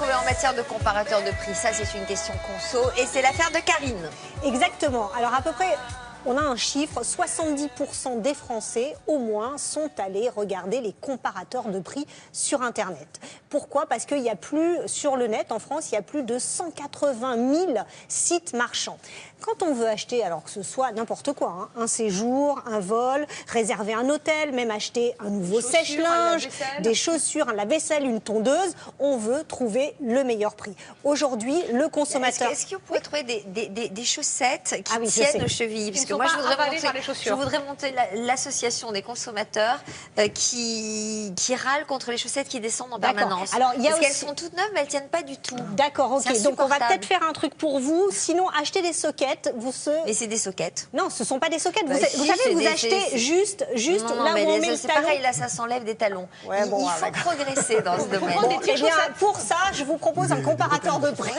retrouver en matière de comparateur de prix? Ça, c'est une question conso et c'est l'affaire de Karine. Exactement. Alors, à peu près, on a un chiffre, 70% des Français, au moins, sont allés regarder les comparateurs de prix sur Internet. Pourquoi? Parce qu'il n'y a plus, sur le net, en France, il y a plus de 180 000 sites marchands. Quand on veut acheter, alors que ce soit n'importe quoi, un séjour, un vol, réserver un hôtel, même acheter un nouveau sèche-linge, des chaussures, un lave-vaisselle, une tondeuse, on veut trouver le meilleur prix. Aujourd'hui, le consommateur... Est-ce que vous pouvez trouver des chaussettes qui oui, tiennent aux chevilles? Parce que moi, je voudrais monter l'association des consommateurs qui râlent contre les chaussettes qui descendent en permanence. Alors, parce qu'elles sont toutes neuves, mais elles ne tiennent pas du tout. D'accord, ok. Donc, on va peut-être faire un truc pour vous. Sinon, acheter des soquettes. Mais c'est des soquettes. Non, ce ne sont pas des soquettes. Bah, vous savez, vous achetez juste non, là où on met le talon. C'est pareil, là, ça s'enlève des talons. Ouais, il faut progresser dans ce domaine. Eh bien, pour ça, je vous propose un comparateur de prix,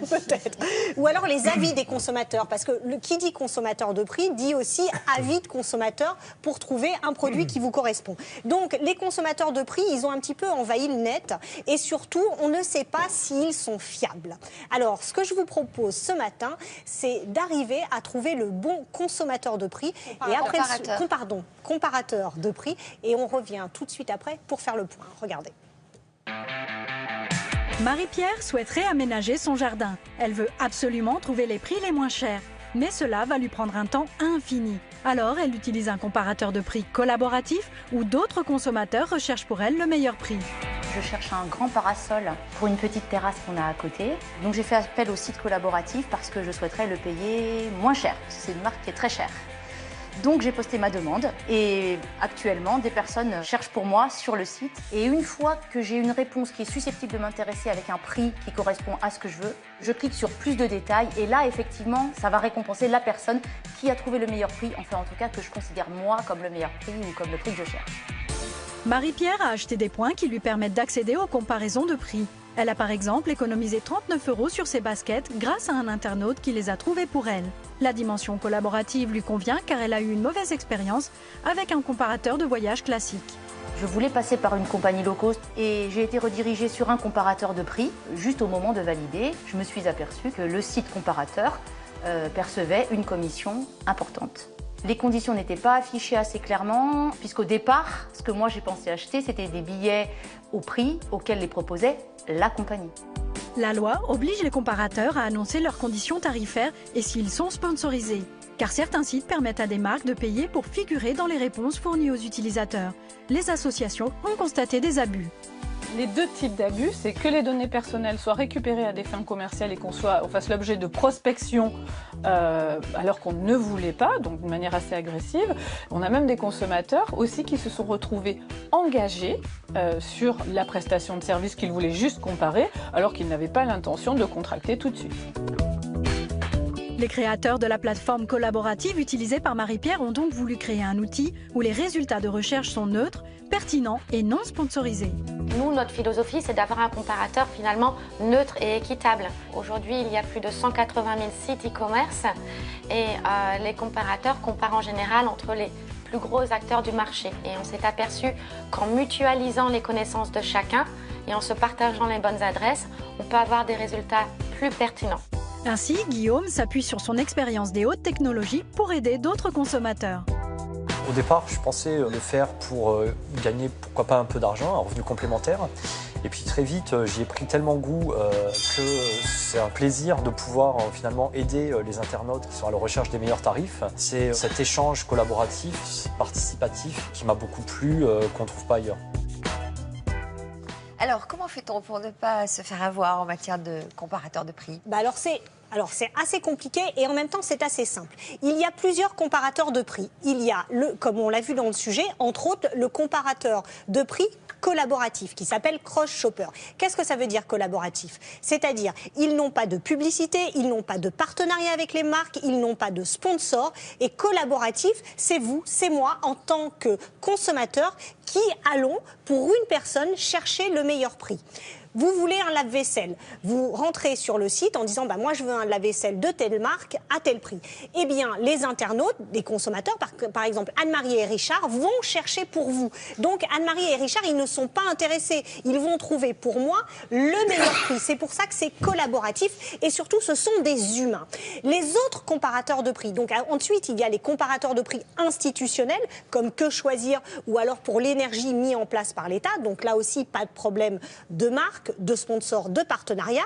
peut-être. Ou alors les avis des consommateurs. Parce que qui dit consommateur de prix dit aussi avis de consommateur pour trouver un produit qui vous correspond. Donc, les consommateurs de prix, ils ont un petit peu envahi le net. Et surtout, on ne sait pas s'ils sont fiables. Alors, ce que je vous propose ce matin, c'est d'arriver à trouver le bon consommateur de prix. Comparateur de prix. Et on revient tout de suite après pour faire le point. Regardez. Marie-Pierre souhaite réaménager son jardin. Elle veut absolument trouver les prix les moins chers. Mais cela va lui prendre un temps infini. Alors, elle utilise un comparateur de prix collaboratif où d'autres consommateurs recherchent pour elle le meilleur prix. Je cherche un grand parasol pour une petite terrasse qu'on a à côté. Donc j'ai fait appel au site collaboratif parce que je souhaiterais le payer moins cher. C'est une marque qui est très chère. Donc j'ai posté ma demande et actuellement des personnes cherchent pour moi sur le site. Et une fois que j'ai une réponse qui est susceptible de m'intéresser avec un prix qui correspond à ce que je veux, je clique sur plus de détails et là effectivement ça va récompenser la personne qui a trouvé le meilleur prix, enfin en tout cas que je considère moi comme le meilleur prix ou comme le prix que je cherche. Marie-Pierre a acheté des points qui lui permettent d'accéder aux comparaisons de prix. Elle a par exemple économisé 39 € sur ses baskets grâce à un internaute qui les a trouvées pour elle. La dimension collaborative lui convient car elle a eu une mauvaise expérience avec un comparateur de voyage classique. Je voulais passer par une compagnie low cost et j'ai été redirigée sur un comparateur de prix. Juste au moment de valider, je me suis aperçue que le site comparateur percevait une commission importante. Les conditions n'étaient pas affichées assez clairement, puisqu'au départ, ce que moi j'ai pensé acheter, c'était des billets au prix auquel les proposait la compagnie. La loi oblige les comparateurs à annoncer leurs conditions tarifaires et s'ils sont sponsorisés. Car certains sites permettent à des marques de payer pour figurer dans les réponses fournies aux utilisateurs. Les associations ont constaté des abus. Les deux types d'abus, c'est que les données personnelles soient récupérées à des fins commerciales et qu'on fasse l'objet de prospection alors qu'on ne voulait pas, donc d'une manière assez agressive. On a même des consommateurs aussi qui se sont retrouvés engagés sur la prestation de service qu'ils voulaient juste comparer alors qu'ils n'avaient pas l'intention de contracter tout de suite. Les créateurs de la plateforme collaborative utilisée par Marie-Pierre ont donc voulu créer un outil où les résultats de recherche sont neutres, pertinents et non sponsorisés. Nous, notre philosophie, c'est d'avoir un comparateur finalement neutre et équitable. Aujourd'hui, il y a plus de 180 000 sites e-commerce et les comparateurs comparent en général entre les plus gros acteurs du marché. Et on s'est aperçu qu'en mutualisant les connaissances de chacun et en se partageant les bonnes adresses, on peut avoir des résultats plus pertinents. Ainsi, Guillaume s'appuie sur son expérience des hautes technologies pour aider d'autres consommateurs. Au départ, je pensais le faire pour gagner, pourquoi pas, un peu d'argent, un revenu complémentaire. Et puis très vite, j'y ai pris tellement goût que c'est un plaisir de pouvoir finalement aider les internautes qui sont à la recherche des meilleurs tarifs. C'est cet échange collaboratif, participatif qui m'a beaucoup plu, qu'on ne trouve pas ailleurs. Alors, comment fait-on pour ne pas se faire avoir en matière de comparateur de prix? Alors c'est assez compliqué et en même temps c'est assez simple. Il y a plusieurs comparateurs de prix. Il y a, comme on l'a vu dans le sujet, entre autres le comparateur de prix collaboratif qui s'appelle Cross Shopper. Qu'est-ce que ça veut dire collaboratif? C'est-à-dire, ils n'ont pas de publicité, ils n'ont pas de partenariat avec les marques, ils n'ont pas de sponsor. Et collaboratif, c'est vous, c'est moi, en tant que consommateur, qui allons, pour une personne, chercher le meilleur prix. Vous voulez un lave-vaisselle. Vous rentrez sur le site en disant moi je veux un lave-vaisselle de telle marque à tel prix. Eh bien, les internautes, les consommateurs, par exemple Anne-Marie et Richard, vont chercher pour vous. Donc Anne-Marie et Richard, ils ne sont pas intéressés. Ils vont trouver pour moi le meilleur prix. C'est pour ça que c'est collaboratif et surtout ce sont des humains. Les autres comparateurs de prix, donc ensuite il y a les comparateurs de prix institutionnels comme Que Choisir ou alors pour l'énergie mis en place par l'État. Donc là aussi pas de problème de marque, de sponsor, de partenariat.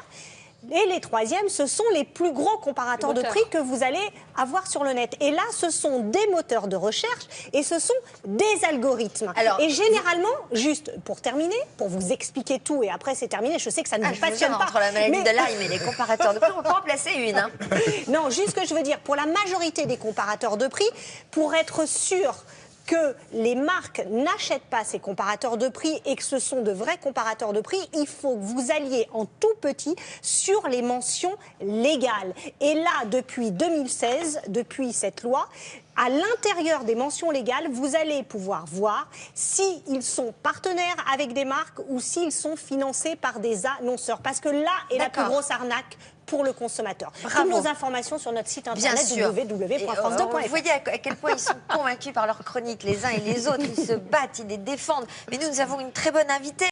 Et les troisièmes, ce sont les plus gros comparateurs de prix que vous allez avoir sur le net. Et là, ce sont des moteurs de recherche et ce sont des algorithmes. Alors, et généralement, juste pour terminer, pour vous expliquer tout, et après c'est terminé, je sais que ça ne vous passionne pas. Entre la maladie de Lyme et les comparateurs de prix, on peut en placer une. Hein. Non, juste ce que je veux dire, pour la majorité des comparateurs de prix, pour être sûr que les marques n'achètent pas ces comparateurs de prix et que ce sont de vrais comparateurs de prix, il faut que vous alliez en tout petit sur les mentions légales. Et là, depuis 2016, depuis cette loi, à l'intérieur des mentions légales, vous allez pouvoir voir s'ils sont partenaires avec des marques ou s'ils sont financés par des annonceurs. Parce que là est la plus grosse arnaque pour le consommateur. Toutes nos informations sur notre site internet www.france2.fr. Vous voyez à quel point ils sont convaincus par leurs chroniques, les uns et les autres. Ils se battent, ils les défendent. Mais nous avons une très bonne invitée.